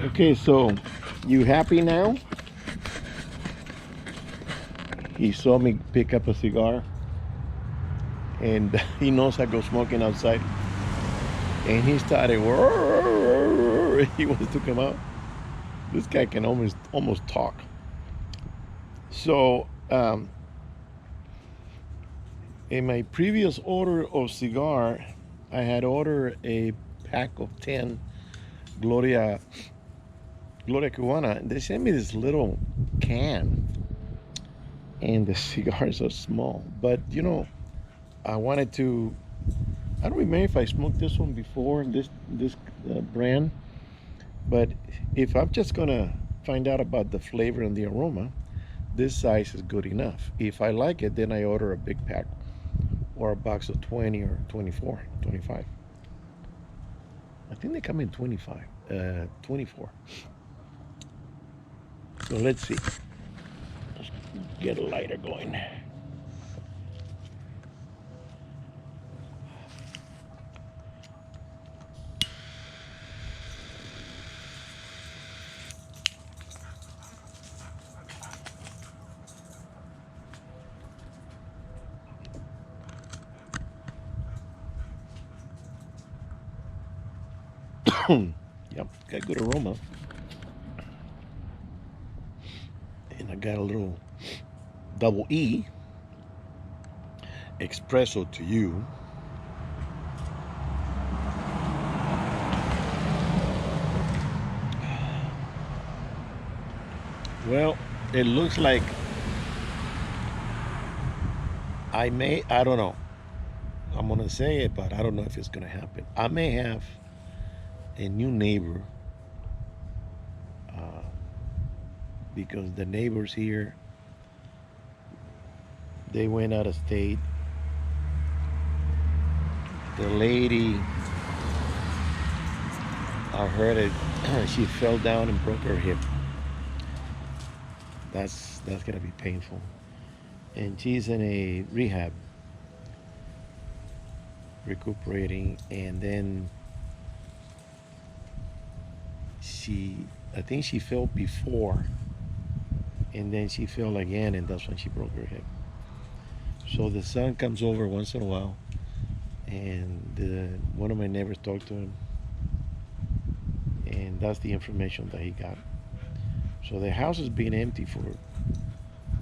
Okay, so you happy now? He saw me pick up a cigar and he knows I go smoking outside. And he started, he wants to come out. This guy can almost talk. So, in my previous order of cigar, I had ordered a pack of 10 Gloria Cubana. They sent me this little can, and the cigars are small. But I wanted to. I don't remember if I smoked this one before, this brand. But if I'm just gonna find out about the flavor and the aroma, this size is good enough. If I like it, then I order a big pack or a box of 20 or 24, 25. I think they come in 25, 24. So let's see. Let's get a lighter going. Yep, got good aroma. And I got a little double E espresso to you. Well, it looks like I don't know. I'm going to say it, but I don't know if it's going to happen. I may have a new neighbor uh, because the neighbors here, they went out of state. The lady, I heard it, she fell down and broke her hip. That's going to be painful. And she's in a rehab, recuperating, and then I think she fell before, and then she fell again, and that's when she broke her hip. So the son comes over once in a while, and one of my neighbors talked to him, and that's the information that he got. So the house has been empty for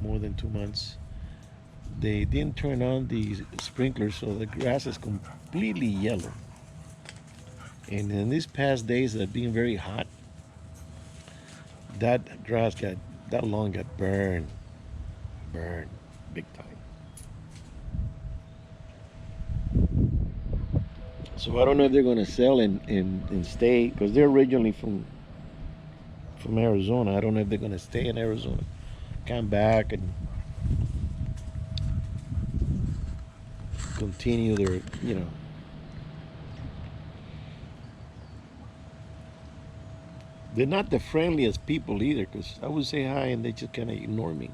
more than 2 months. They didn't turn on the sprinklers, so the grass is completely yellow. And in these past days that have been very hot, that grass that lawn got burned, big time. So I don't know if they're going to sell and stay because they're originally from Arizona. I don't know if they're going to stay in Arizona, come back and continue their. They're not the friendliest people either because I would say hi and they just kind of ignore me.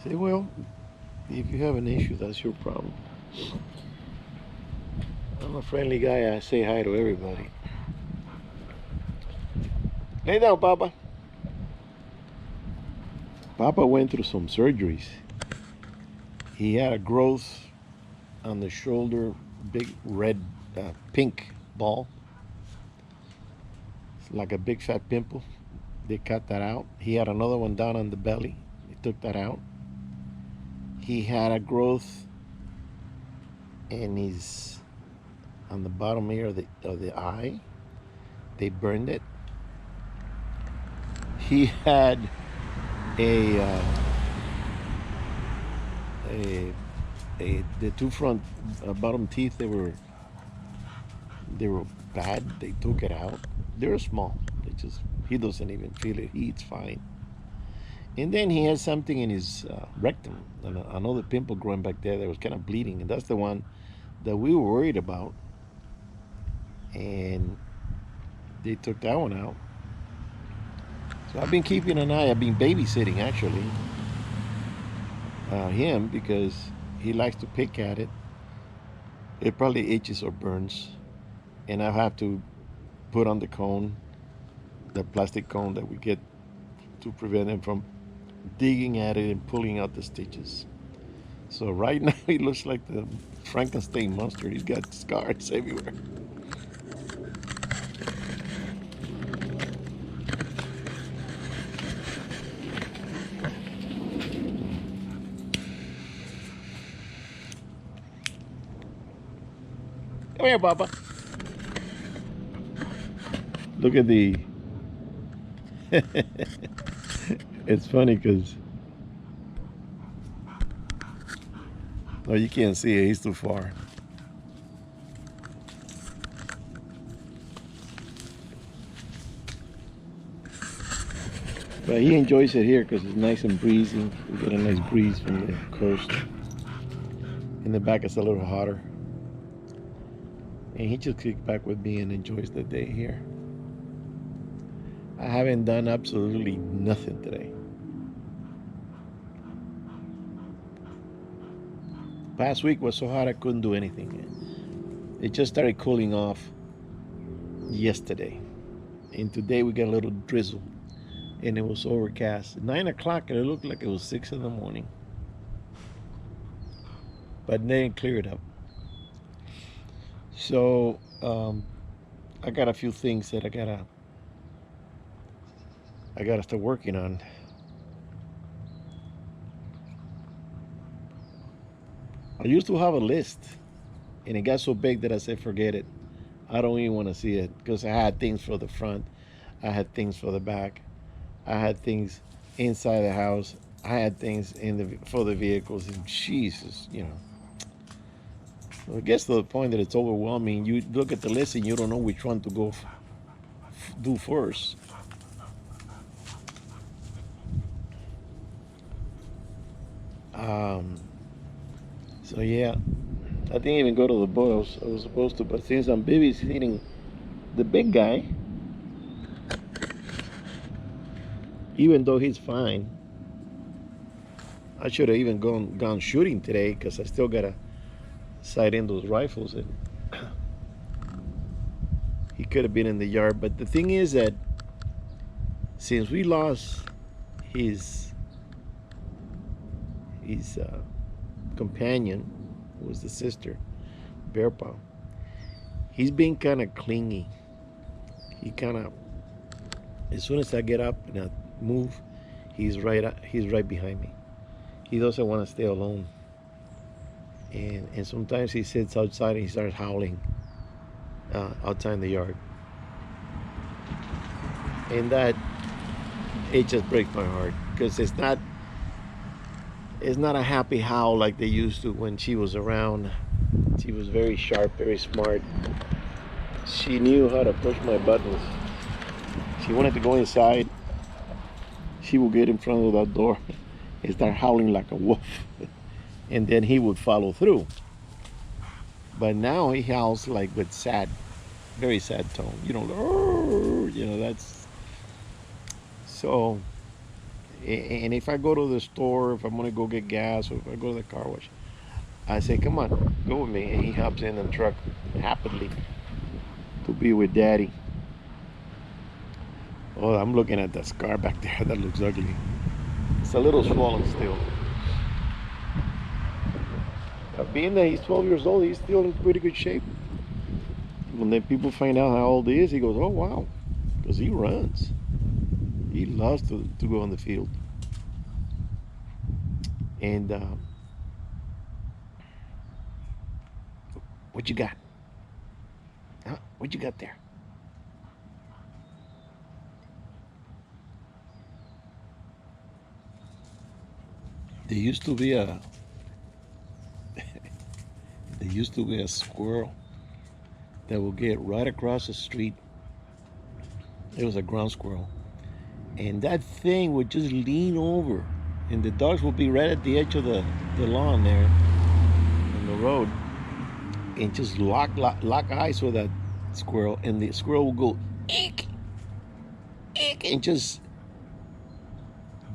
Say, well, if you have an issue, that's your problem. I'm a friendly guy. I say hi to everybody. Lay down, Papa. Papa went through some surgeries. He had a growth on the shoulder, big red, pink ball. It's like a big fat pimple. They cut that out. He had another one down on the belly. They took that out. He had a growth in his on the bottom here of the eye. They burned it. He had a the two front bottom teeth they were bad. They took it out. They were small. He doesn't even feel it. He eats fine. And then he has something in his rectum, another pimple growing back there that was kind of bleeding, and that's the one that we were worried about. And they took that one out. So I've been keeping an eye. I've been babysitting actually him because he likes to pick at it. It probably itches or burns, and I have to put on the cone the plastic cone that we get to prevent them from digging at it and pulling out the stitches. So right now he looks like the Frankenstein monster. He's got scars everywhere. Come here, Papa. Look at the. It's funny because. No, you can't see it. He's too far. But he enjoys it here because it's nice and breezy. We get a nice breeze from the coast. In the back, it's a little hotter. And he just kicks back with me and enjoys the day here. I haven't done absolutely nothing today. Past week was so hot I couldn't do anything. It just started cooling off yesterday. And today we got a little drizzle. And it was overcast. 9 o'clock and it looked like it was 6 in the morning. But then it cleared up. So I got a few things that I gotta start working on. I used to have a list, and it got so big that I said, forget it. I don't even want to see it because I had things for the front, I had things for the back, I had things inside the house, I had things for the vehicles, and Jesus, you know. So it gets to the point that it's overwhelming. You look at the list and you don't know which one to go do first. So yeah, I didn't even go to the boat. I was supposed to, but since I'm babysitting the big guy, even though he's fine, I should have even gone shooting today because I still gotta sight in those rifles, and he could have been in the yard. But the thing is that since we lost his companion, who was the sister, Bear Paw, he's been kind of clingy. He kind of, as soon as I get up and I move, he's right behind me. He doesn't want to stay alone. And sometimes he sits outside and he starts howling outside in the yard. And that, it just breaks my heart because it's not a happy howl like they used to when she was around. She was very sharp, very smart. She knew how to push my buttons. She wanted to go inside. She would get in front of that door and start howling like a wolf. And then he would follow through. But now he howls like with very sad tone. That's so. And if I go to the store, if I'm gonna go get gas, or if I go to the car wash, I say, "Come on, go with me," and he hops in the truck happily to be with Daddy. Oh, I'm looking at that scar back there. That looks ugly. It's a little swollen still. Being that he's 12 years old, he's still in pretty good shape. When then people find out how old he is, he goes, "Oh wow," because he runs. He loves to go on the field. And what you got? Huh? What you got there? There used to be a squirrel that would get right across the street. It was a ground squirrel. And that thing would just lean over, and the dogs would be right at the edge of the lawn there on the road, and just lock eyes with that squirrel, and the squirrel would go eek, eek, and just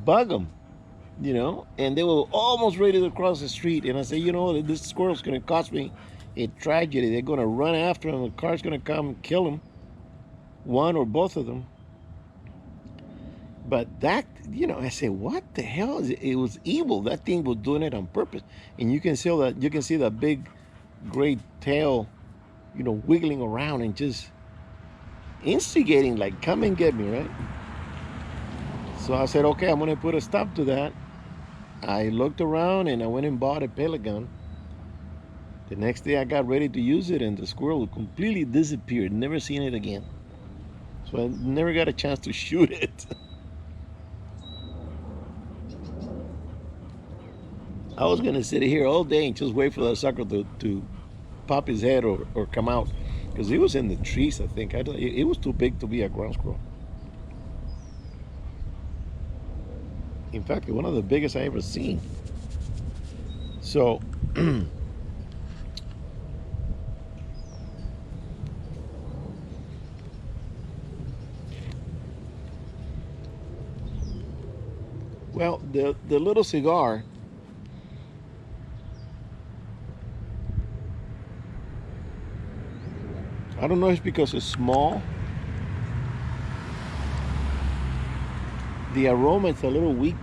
bug them, and they were almost ready to cross the street. And I say, this squirrel's going to cost me a tragedy. They're going to run after him. The car's going to come and kill him, one or both of them. But that, I say, what the hell is it? It was evil. That thing was doing it on purpose, and you can see the big, great tail, wiggling around and just instigating, like, come and get me, right? So I said, okay, I'm gonna put a stop to that. I looked around and I went and bought a pellet gun. The next day I got ready to use it and the squirrel completely disappeared. Never seen it again. So I never got a chance to shoot it. I was gonna sit here all day and just wait for that sucker to pop his head or come out. Because he was in the trees, I think. It was too big to be a ground squirrel. In fact, one of the biggest I ever seen. So well, the little cigar, I don't know if it's because it's small. The aroma is a little weak,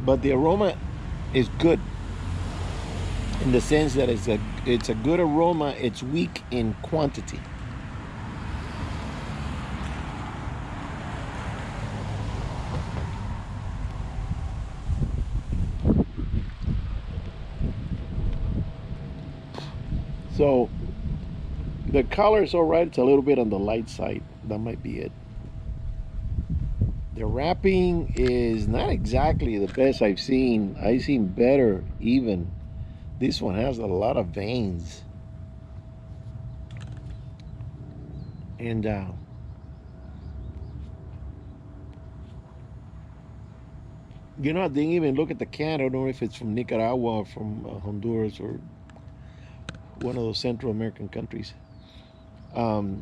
but the aroma is good in the sense that it's a good aroma. It's weak in quantity. So the color is all right. It's a little bit on the light side. That might be it. The wrapping is not exactly the best I've seen. I've seen better even. This one has a lot of veins. And I didn't even look at the can. I don't know if it's from Nicaragua or from Honduras or one of those Central American countries. Um,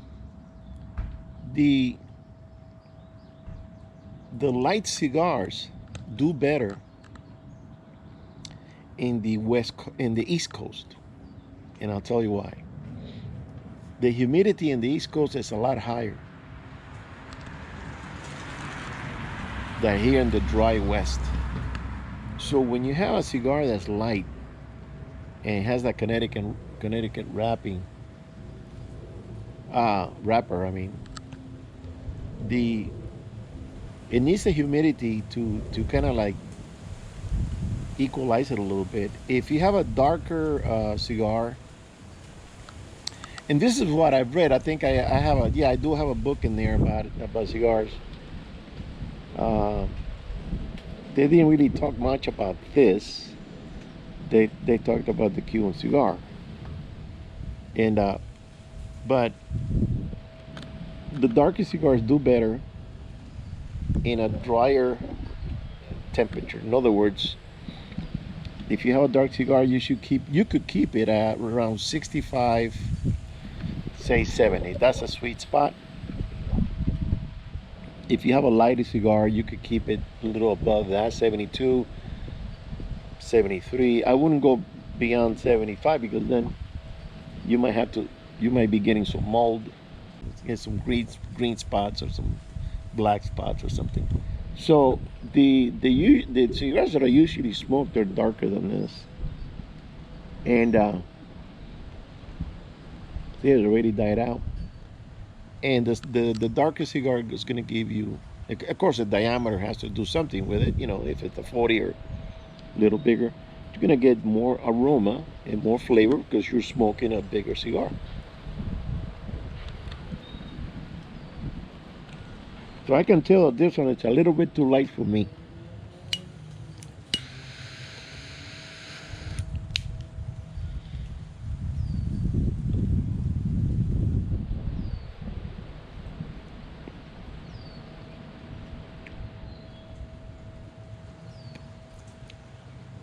the the light cigars do better in the East Coast, and I'll tell you why. The humidity in the East Coast is a lot higher than here in the dry West. So when you have a cigar that's light and it has that Connecticut wrapper, I mean, it needs the humidity to kind of like equalize it a little bit. If you have a darker cigar, and this is what I've read. I think I do have a book in there about cigars. They didn't really talk much about this. They talked about the Cuban cigar, and but the darker cigars do better in a drier temperature. In other words, if you have a dark cigar, you could keep it at around 65, say 70. That's a sweet spot. If you have a lighter cigar, you could keep it a little above that, 72, 73. I wouldn't go beyond 75 because then you might be getting some mold, get some green spots or some black spots or something. So the cigars that I usually smoke, they're darker than this, and they already died out. And the darker cigar is going to give you, of course, the diameter has to do something with it. If it's a 40 or a little bigger, you're going to get more aroma and more flavor because you're smoking a bigger cigar. So I can tell that this one is a little bit too light for me.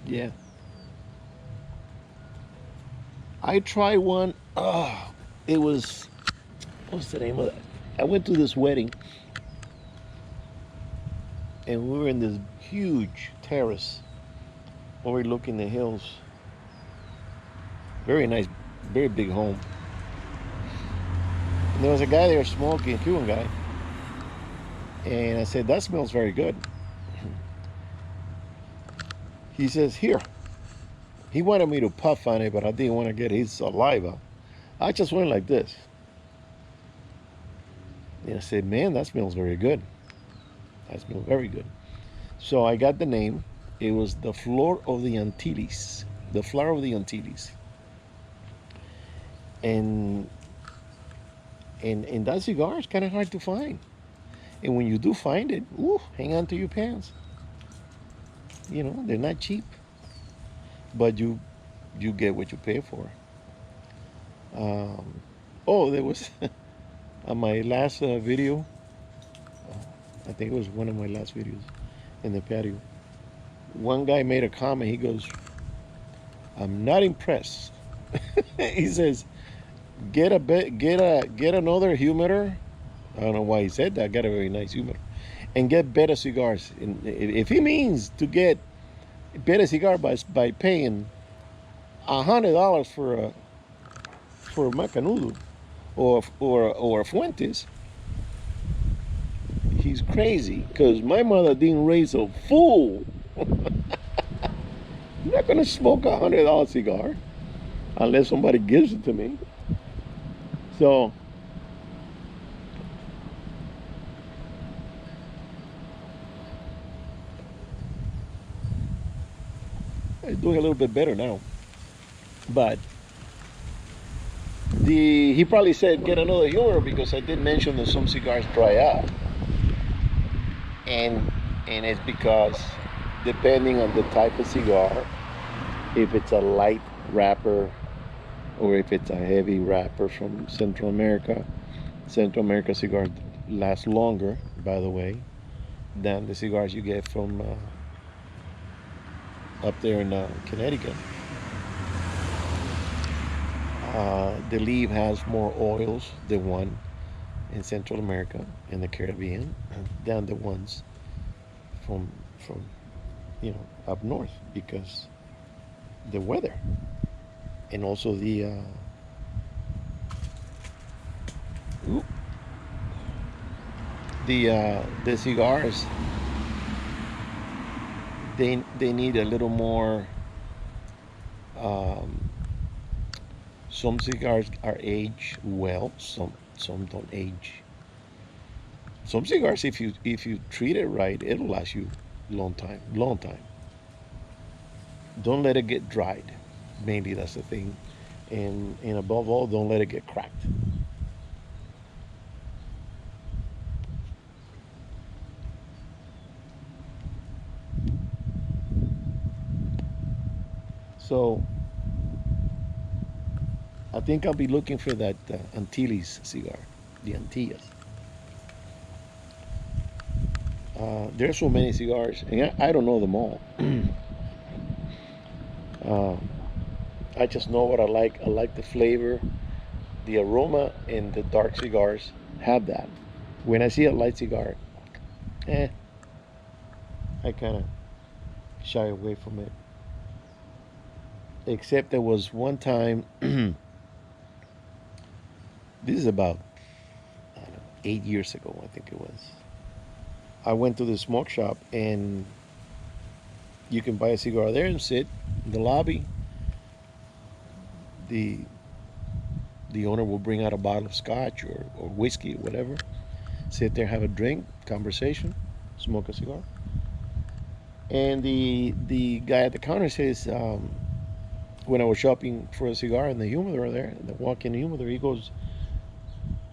Yeah. I tried one. Oh, it was, what's the name of that? I went to this wedding and we were in this huge terrace overlooking the hills. Very nice, very big home. And there was a guy there smoking, a Cuban guy. And I said, that smells very good. He says, here. He wanted me to puff on it, but I didn't want to get his saliva. I just went like this. And I said, man, that smells very good. That smells very good. So I got the name. It was the Flor of the Antilles. The Flower of the Antilles. And and that cigar is kind of hard to find. And when you do find it, ooh, hang on to your pants. You know, they're not cheap, but you get what you pay for. Um, oh, there was on my last video. I think it was one of my last videos in the patio. One guy made a comment. He goes, "I'm not impressed." He says, get another humidor." I don't know why he said that. Got a very nice humidor, and get better cigars. And if he means to get better cigar by paying $100 for a Macanudo or a Fuentes, he's crazy. Because my mother didn't raise a fool. I'm not gonna smoke $100 cigar unless somebody gives it to me. So it's doing a little bit better now. But he probably said get another humidor because I did mention that some cigars dry out, and it's because depending on the type of cigar, if it's a light wrapper or if it's a heavy wrapper from Central America cigars last longer, by the way, than the cigars you get from up there in Connecticut. The leaf has more oils, the one in Central America and the Caribbean, than the ones from up north, because the weather and also the cigars, they need a little more. Some cigars are aged well, some don't age. Some cigars, if you treat it right, it'll last you long time, long time. Don't let it get dried. Mainly that's the thing, and above all, don't let it get cracked. So I think I'll be looking for that Antilles cigar, the Antillas. There's so many cigars, and I don't know them all. uh, I just know what I like. I like the flavor, the aroma, and the dark cigars have that. When I see a light cigar, eh, I kind of shy away from it. Except there was one time, this is about, I don't know, 8 years ago, I think it was. I went to the smoke shop, and you can buy a cigar there and sit in the lobby. The the owner will bring out a bottle of scotch or whiskey or whatever. Sit there, have a drink, conversation, smoke a cigar. And the guy at the counter says, when I was shopping for a cigar in the humidor there, the walk-in humidor, he goes,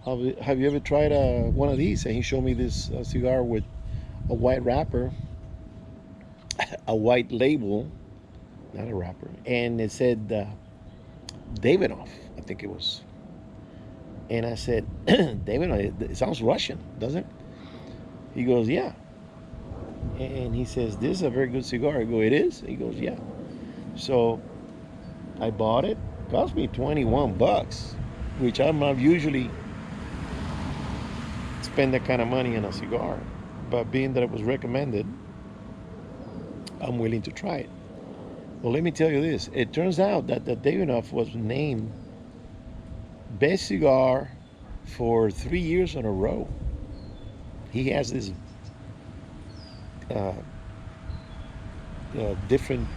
have you ever tried one of these? And he showed me this cigar with a white wrapper, a white label, not a wrapper, and it said Davidoff, I think it was. And I said, Davidoff, it sounds Russian, doesn't it? He goes, yeah. And he says, this is a very good cigar. I go, it is? He goes, yeah. So I bought it. Cost me 21 bucks, which I'm not usually spend that kind of money on a cigar. But being that it was recommended, I'm willing to try it. Well, let me tell you this. It turns out that the Davidoff was named best cigar for 3 years in a row. He has this uh, different,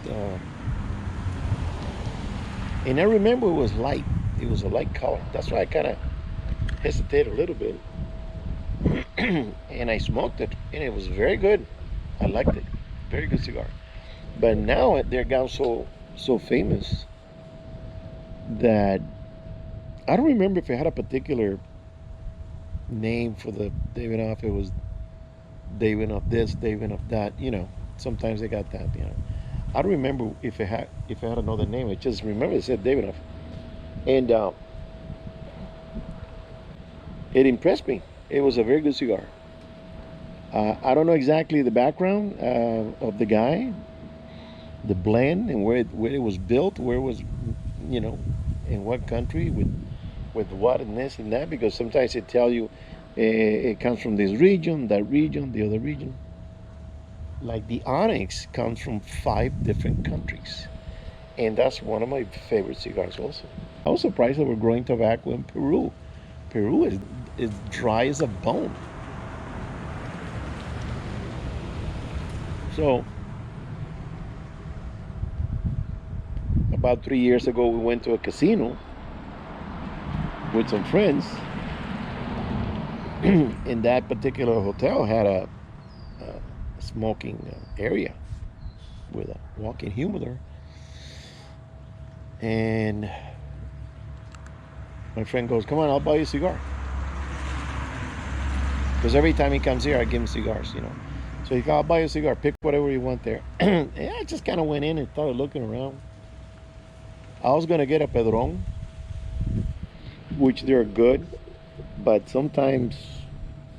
and I remember it was light. It was a light color. That's why I kind of hesitated a little bit, and I smoked it, and it was very good. I liked it. Very good cigar. But now they're gone so famous that I don't remember if it had a particular name for the Davidoff. It was Davidoff this, Davidoff that. Sometimes they got that. I don't remember if it had another name. I just remember it said Davidoff, and it impressed me. It was a very good cigar. I don't know exactly the background of the guy, the blend, and where it was built, where it was, you know, in what country with what and this and that, because sometimes it tell you it comes from this region, that region, the other region. Like the Onyx comes from 5 different countries, and that's one of my favorite cigars. Also, I was surprised that we're growing tobacco in Peru. Peru is dry as a bone. So about 3 years ago, we went to a casino with some friends, and that particular hotel had a smoking area with a walk-in humidor. And my friend goes, "Come on, I'll buy you a cigar." Because every time he comes here, I give him cigars. So he goes, "I'll buy you a cigar. Pick whatever you want there." And I just kind of went in and started looking around. I was going to get a Pedron, which they're good, but sometimes,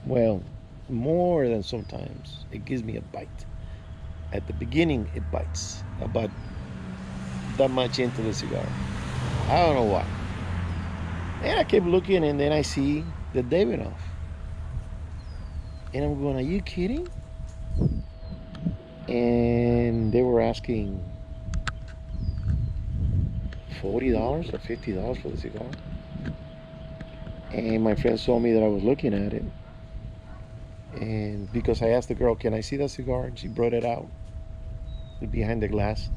well, more than sometimes, it gives me a bite. At the beginning, it bites about that much into the cigar. I don't know why. And I kept looking, and then I see the Davidoff. And I'm going, "Are you kidding?" And they were asking $40 or $50 for the cigar. And my friend saw me that I was looking at it. And because I asked the girl, "Can I see that cigar?" And she brought it out behind the glass.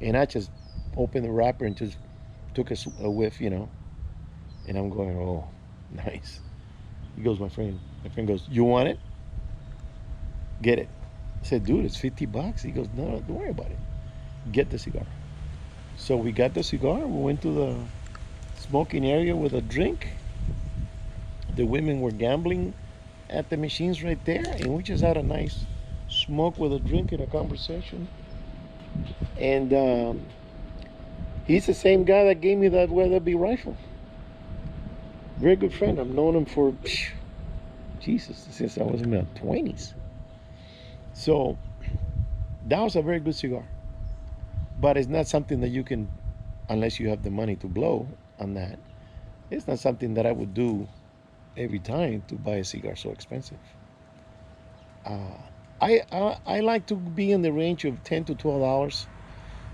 And I just opened the wrapper and just took a whiff. And I'm going, "Oh, nice." He goes, my friend goes, "You want it? Get it." I said, "Dude, it's $50." He goes, "No, don't worry about it. Get the cigar." So we got the cigar. We went to the smoking area with a drink. The women were gambling at the machines right there, and we just had a nice smoke with a drink and a conversation. And he's the same guy that gave me that Weatherby rifle. Very good friend. I've known him for, Jesus, since I was in my 20s. So that was a very good cigar. But it's not something that you can, unless you have the money to blow on that. It's not something that I would do every time to buy a cigar so expensive. Uh, I like to be in the range of $10 to $12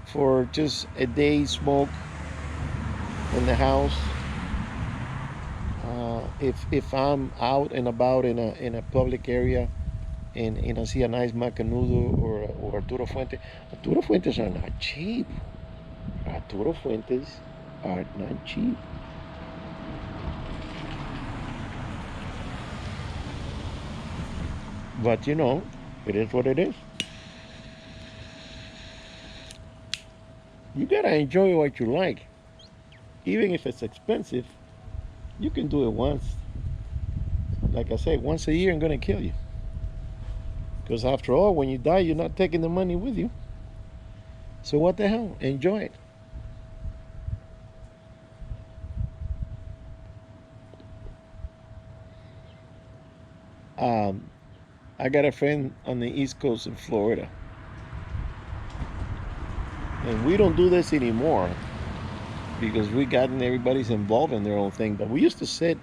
for just a day smoke in the house. If I'm out and about in a public area and I see a nice Macanudo or Arturo Fuente. Arturo Fuentes are not cheap. Arturo Fuentes are not cheap. But it is what it is. You gotta enjoy what you like. Even if it's expensive, you can do it once. Like I say, once a year I'm gonna kill you. Because after all, when you die, you're not taking the money with you. So what the hell? Enjoy it. Um, I got a friend on the East Coast in Florida, and we don't do this anymore because we gotten everybody's involved in their own thing. But we used to sit,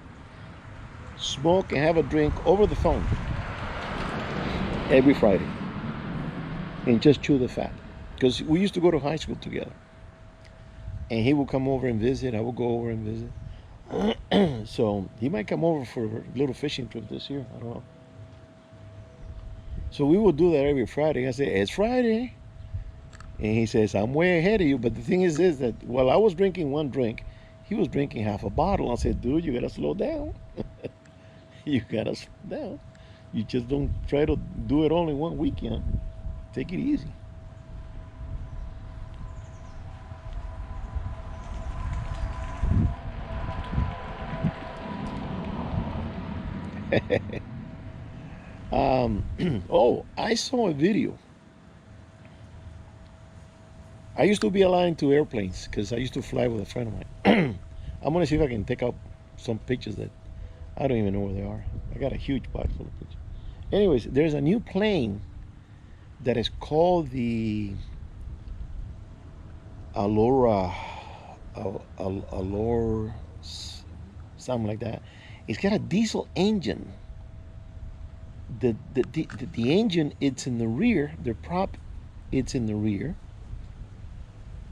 smoke, and have a drink over the phone every Friday, and just chew the fat. Because we used to go to high school together, and he would come over and visit. I would go over and visit. So he might come over for a little fishing trip this year. I don't know. So we would do that every Friday. I say, it's Friday. And he says, I'm way ahead of you. But the thing is that while I was drinking one drink, he was drinking half a bottle. I said, dude, you got to slow down. You got to slow down. You just don't try to do it only one weekend. Take it easy. um, oh, I saw a video. I used to be aligned to airplanes because I used to fly with a friend of mine. I'm gonna see if I can take out some pictures that I don't even know where they are. I got a huge box full of pictures. Anyways, there's a new plane that is called the Alora, Alor, something like that. It's got a diesel engine. The engine, it's in the rear. The prop, it's in the rear,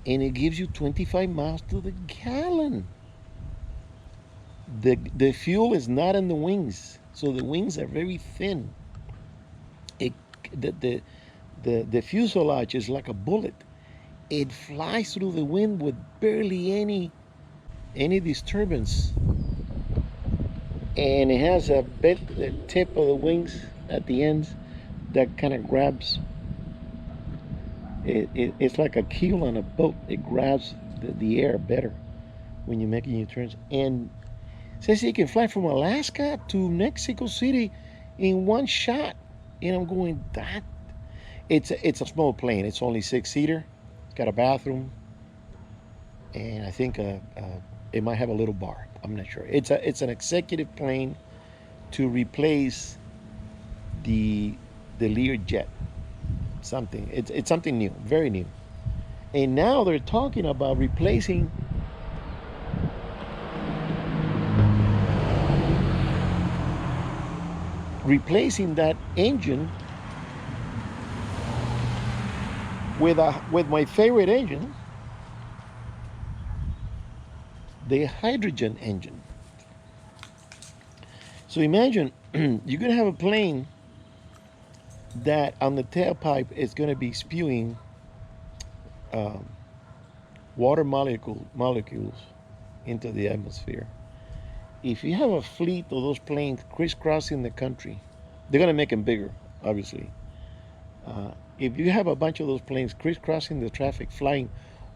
and it gives you 25 miles to the gallon. The fuel is not in the wings, so the wings are very thin. It the the the fuselage is like a bullet. It flies through the wind with barely any disturbance, and it has a bit the tip of the wings at the ends that kind of grabs. It's like a keel on a boat. It grabs the air better when you're making your turns. And says you can fly from Alaska to Mexico City in one shot. And I'm going, that it's a small plane. It's only 6-seater. It's got a bathroom, and I think it might have a little bar. I'm not sure. It's an executive plane to replace the Learjet. Something. It's something new, very new. And now they're talking about replacing that engine with my favorite engine, the hydrogen engine. So imagine you're gonna have a plane that on the tailpipe is going to be spewing um, water molecules into the atmosphere. If you have a fleet of those planes crisscrossing the country, they're going to make them bigger, obviously. If you have a bunch of those planes crisscrossing the traffic, flying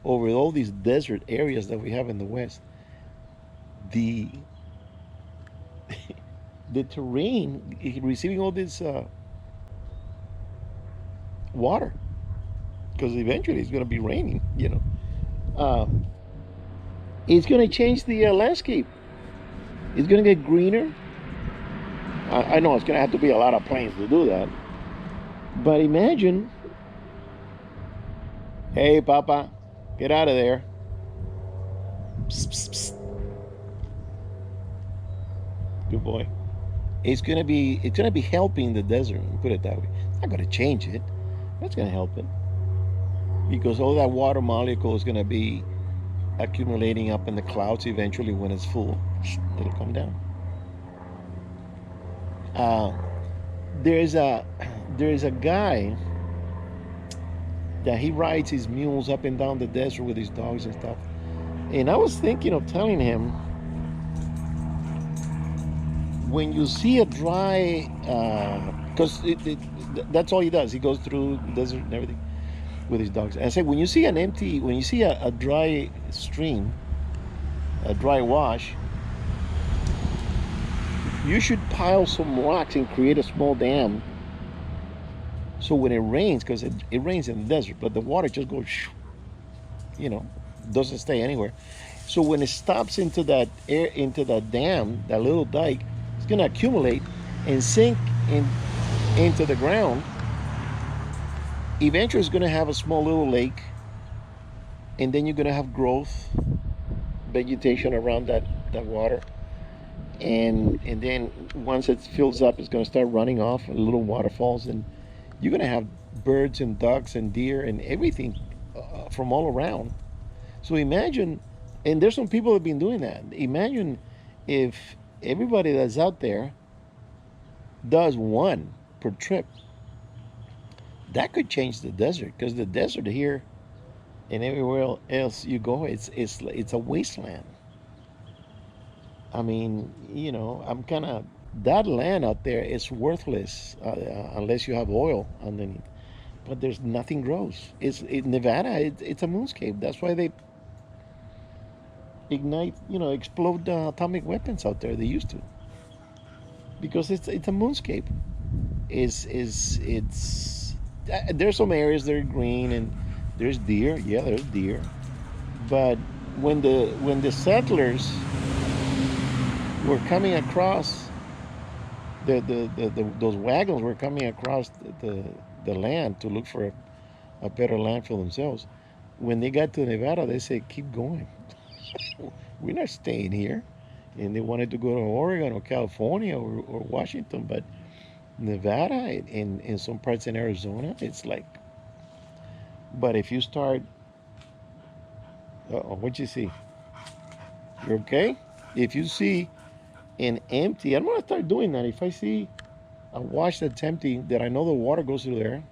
over all these desert areas that we have in the West, the the terrain receiving all this water, because eventually it's going to be raining, um, it's going to change the landscape. It's going to get greener. I know it's going to have to be a lot of planes to do that, but imagine, hey Papa, get out of there. Psst, psst, psst. Good boy. It's going to be helping the desert, put it that way. It's not going to change it. That's going to help it, because all that water molecule is going to be accumulating up in the clouds. Eventually, when it's full, it'll come down. Uh, there's a guy that he rides his mules up and down the desert with his dogs and stuff. And I was thinking of telling him, when you see a dry, because that's all he does. He goes through the desert and everything with his dogs. And I said, when you see a dry stream, a dry wash, you should pile some rocks and create a small dam. So when it rains, because it rains in the desert, but the water just goes, doesn't stay anywhere. So when it stops into that dam, that little dike, it's going to accumulate and sink into the ground. Eventually it's going to have a small little lake, and then you're going to have growth, vegetation around that water, and then once it fills up, it's going to start running off little waterfalls, and you're going to have birds and ducks and deer and everything from all around. So imagine, and there's some people that have been doing that. Imagine if everybody that's out there does one per trip. That could change the desert, because the desert here and everywhere else you go, it's a wasteland. I mean, I'm kind of that land out there is worthless unless you have oil underneath. But there's nothing grows. Nevada. It's a moonscape. That's why they ignite, explode atomic weapons out there. They used to, because it's a moonscape. Is it's There's some areas that are green and there's deer. Yeah, there's deer. But when the settlers were coming across those wagons were coming across the land to look for a better land for themselves. When they got to Nevada, they said, "Keep going. We're not staying here." And they wanted to go to Oregon or California or Washington, but Nevada and in some parts in Arizona, it's like. But if you start, what'd you see? You okay? If you see an empty, I'm gonna start doing that. If I see a wash that's empty, that I know the water goes through there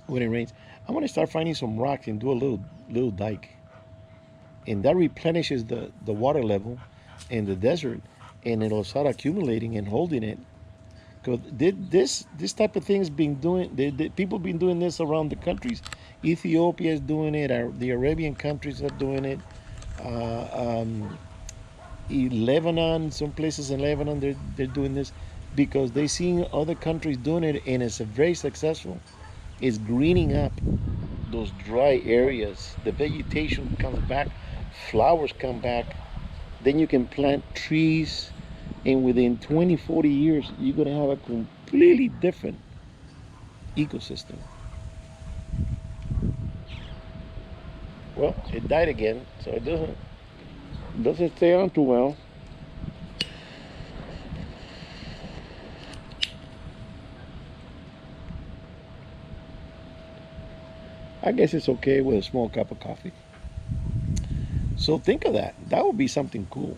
when it rains, I'm gonna start finding some rocks and do a little dike, and that replenishes the water level in the desert, and it'll start accumulating and holding it. Because this type of thing is being doing. People been doing this around the countries. Ethiopia is doing it. The Arabian countries are doing it. Uh, um, Lebanon, some places in Lebanon, they're doing this because they seeing other countries doing it, and it's a very successful. It's greening up those dry areas. The vegetation comes back, flowers come back. Then you can plant trees, and within 20, 40 years, you're gonna have a completely different ecosystem. Well, it died again, so it doesn't stay on too well. I guess it's okay with a small cup of coffee. So think of that. That would be something cool.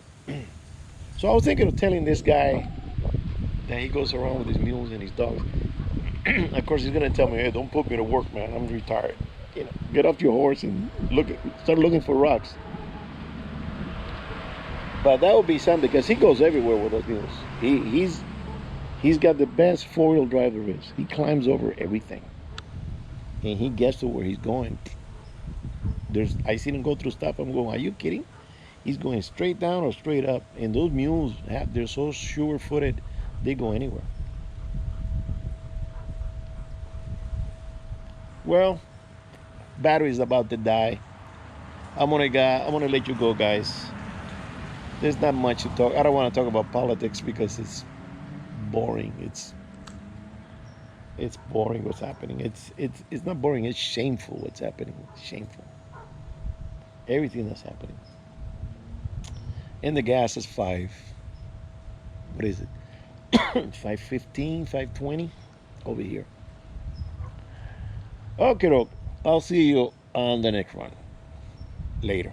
So I was thinking of telling this guy that he goes around with his mules and his dogs. Of course, he's gonna tell me, "Hey, don't put me to work, man. I'm retired. Get off your horse and start looking for rocks." But that would be something because he goes everywhere with those mules. He's got the best four-wheel drive there is. He climbs over everything, and he gets to where he's going. I seen him go through stuff. I'm going, "Are you kidding?" He's going straight down or straight up, and those mules they're so sure-footed, they go anywhere. Well, battery's about to die. I'm gonna let you go, guys. There's not much to talk. I don't want to talk about politics because it's boring. It's boring what's happening. It's not boring. It's shameful what's happening. It's shameful. Everything that's happening. And the gas is five. What is it? 515, 520 over here. Okay, I'll see you on the next one later.